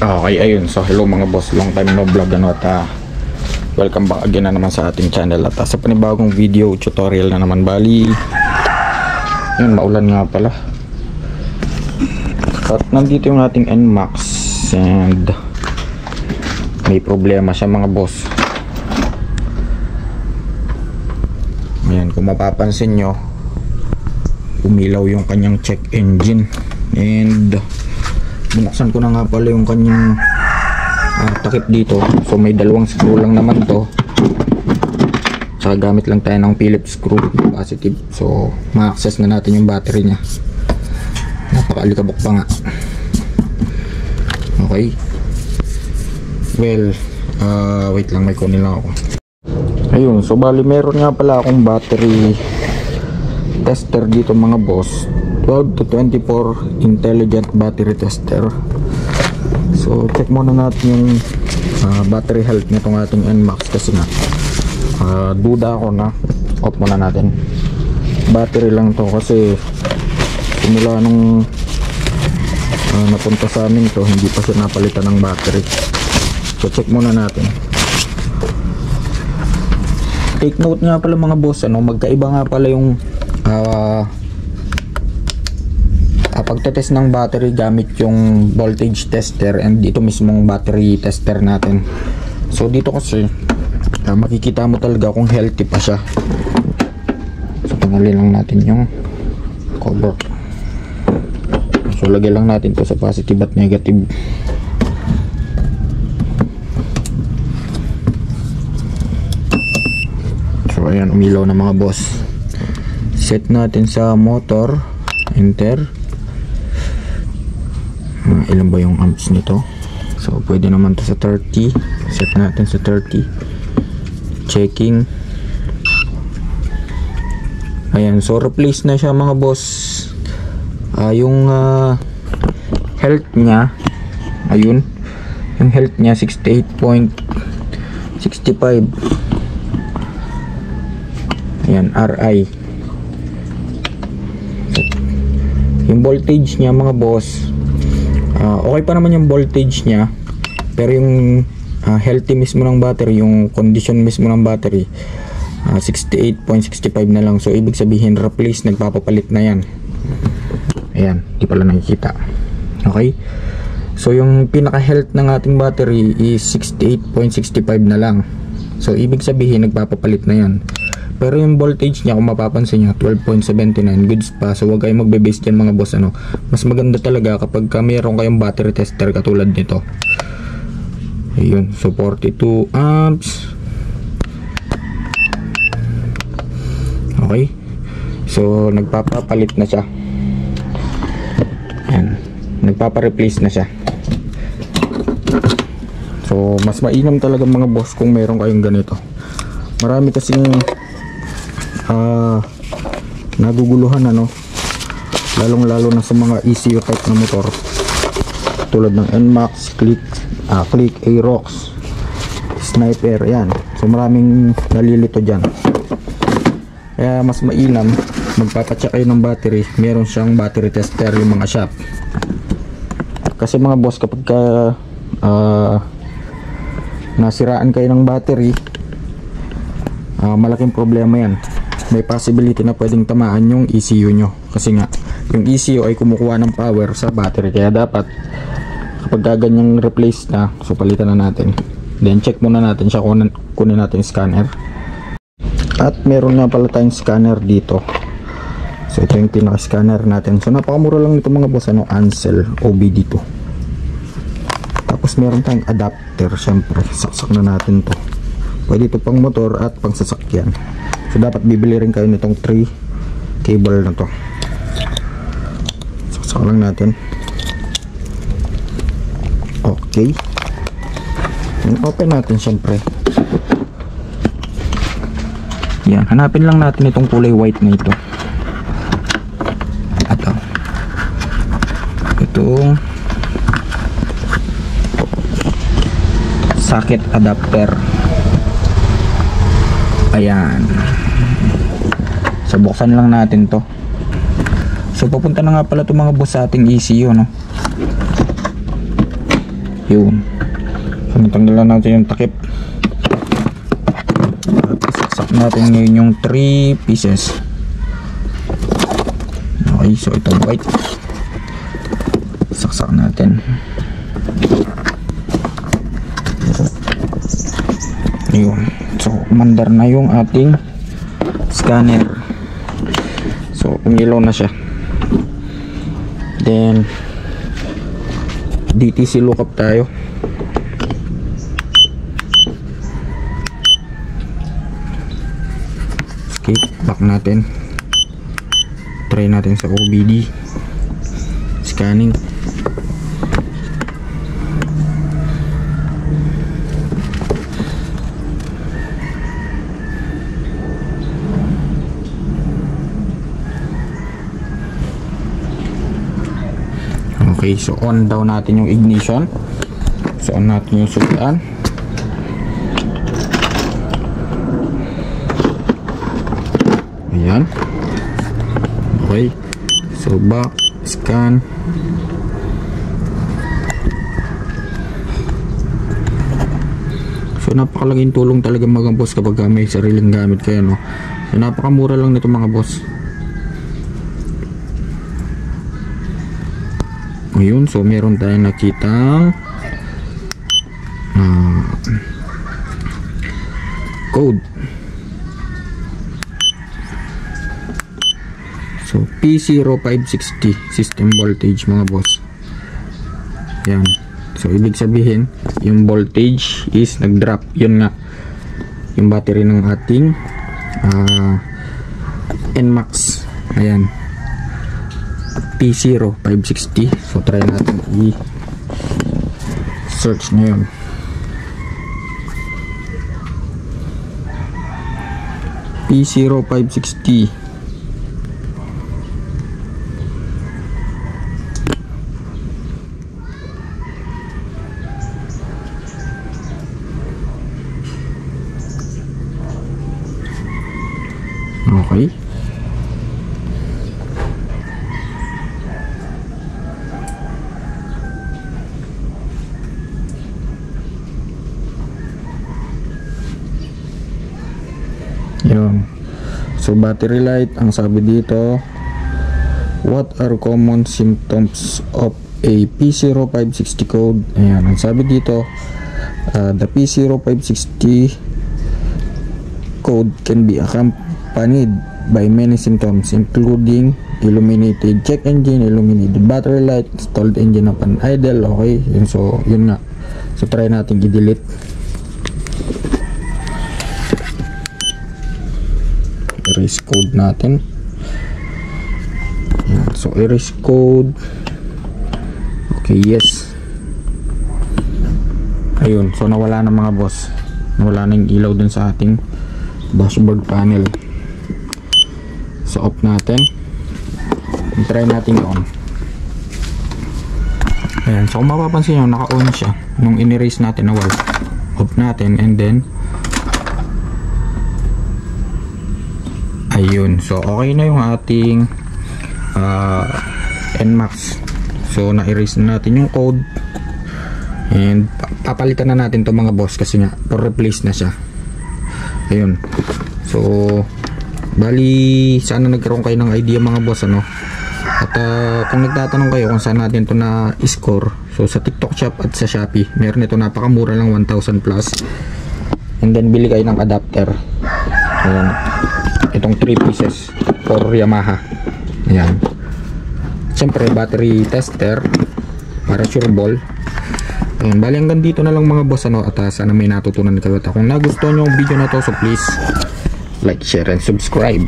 Okay, ayun. So hello mga boss, long time no vlog ano, at welcome back again na naman sa ating channel at sa panibagong video tutorial na naman. Bali yun, maulan nga pala at nandito yung ating NMAX and may problema siya mga boss. Ayan, kung mapapansin nyo, umilaw yung kanyang check engine and binuksan ko na nga pala yung kanyang takip dito. So may dalawang screw lang naman to, saka gamit lang tayo ng Phillips screw positive. So ma-access na natin yung battery nya. Napakalikabok pa nga. Okay, well wait lang, may kunin lang ako. Ayun, so bali meron nga pala akong battery tester dito mga boss, 12 to 24 intelligent battery tester. So check muna natin yung battery health nitong ating NMAX kasi nga duda ako na off muna natin. Battery lang to kasi simula nung napunta sa amin to, hindi pa siya napalitan ng battery. So check muna natin. Take note nga pala mga boss, magkaiba nga pala yung pagtetest ng battery gamit yung voltage tester and dito mismong battery tester natin. So dito kasi makikita mo talaga kung healthy pa siya. So tanggalin lang natin yung cover. So lagay lang natin to sa positive at negative. So ayan, umilaw na mga boss. Set natin sa motor, enter. Ilan ba yung amps nito? So pwede naman to sa 30. Set natin sa 30. Checking. Ayan, so replace na siya mga boss. Yung health nya, ayun, yung health nya 68.65. ayan, RI. Yung voltage nya mga boss, okay pa naman yung voltage nya, pero yung healthy mismo ng battery, yung condition mismo ng battery, 68.65 na lang. So ibig sabihin replace, nagpapapalit na yan. Ayan, di pala nakikita. Okay, so yung pinaka health ng ating battery is 68.65 na lang. So ibig sabihin nagpapapalit na yan. Pero yung voltage niya, kung mapapansin nyo, 12.79, goods pa. So huwag kayong magbe-base dyan mga boss. Mas maganda talaga kapag mayroon kayong battery tester katulad nito. Ayun, so 42 amps. Okay, so nagpapapalit na siya. Ayan, nagpapa-replace na siya. So mas mainam talaga mga boss kung meron kayong ganito. Marami kasing naguguluhan, lalong lalo na sa mga ECU type na motor tulad ng NMAX, Click, Aerox, Sniper. Yan, so maraming nalilito dyan. Kaya mas mainam magpapacheck kayo ng battery, meron siyang battery tester yung mga shop. Kasi mga boss, kapag nasiraan kayo ng battery, malaking problema yan. May possibility na pwedeng tamaan yung ECU nyo, kasi nga yung ECU ay kumukuha ng power sa battery. Kaya dapat kapag ganyang replace na, so palitan na natin. Then check muna natin siya, kunin natin yung scanner. At meron nga pala tayong scanner dito. So ito yung pinaka scanner natin. So napakamura lang nito mga boss, Ansel OBD2. Tapos meron tayong adapter, syempre saksak na natin to. Pwede ito pang motor at pang sasakyan. So dapat bibili rin kayo nitong 3 cable na to. Saksak lang natin. Okay, open natin syempre. Yan, hanapin lang natin itong kulay white na ito. Itong socket adapter. Ayan, so buksan lang natin to. So papunta na nga pala itong mga boss sa ating ECU, Yun. So natanggalan natin yung takip. At isaksak natin ngayon yung 3 pieces. Okay, so itong white saksak natin. Yun. So umandar na yung ating scanner. So umilaw na siya. Then DTC lookup tayo. Escape, back natin. Try natin sa OBD scanning. Okay, so on daw natin yung ignition. So on natin yung sudan. Ayan. Okay, so back, scan. So napakalaking tulong talaga mga boss kapag may sariling gamit kayo, no? So napakamura lang nito mga boss. Ayun, so meron tayong nakitang code. So P0560 system voltage mga boss. Yan. So ibig sabihin yung voltage is nag-drop. Yun nga yung battery ng ating NMAX. Ayan, P0560. So try natin i-search ngayon. P0560. Okay. Yun. So battery light, ang sabi dito, what are common symptoms of a P0560 code? Ayan, ang sabi dito, the P0560 code can be accompanied by many symptoms including illuminated check engine, illuminated battery light, stalled engine upon idle. Okay, so yun nga. So try natin i-delete. Erase code natin. So erase code. Okay, yes. Ayun, so nawala na mga boss. Nawala na yung ilaw dun sa ating dashboard panel. So off natin. Try natin on. Ayan, so kung mapapansin nyo, naka-on siya nung in-erase natin na wall. Off natin and then ayun, so okay na yung ating NMAX. So na-erase na natin yung code and papalitan na natin to mga boss kasi nga for replace na siya. Ayun, so bali sana nagkaroon kayo ng idea mga boss, ano. At kung nagtatanong kayo kung saan natin to na score, so sa TikTok shop at sa Shopee meron ito, napakamura lang, 1,000 plus. And then bili kayo ng adapter. Ayun, itong 3 pieces for Yamaha. Ayan, siyempre battery tester para sure ball. Ayan, bali hanggang dito na lang mga boss, ano. At sana may natutunan kayo. At kung nagustuhan nyo ang video na to, so please like, share and subscribe.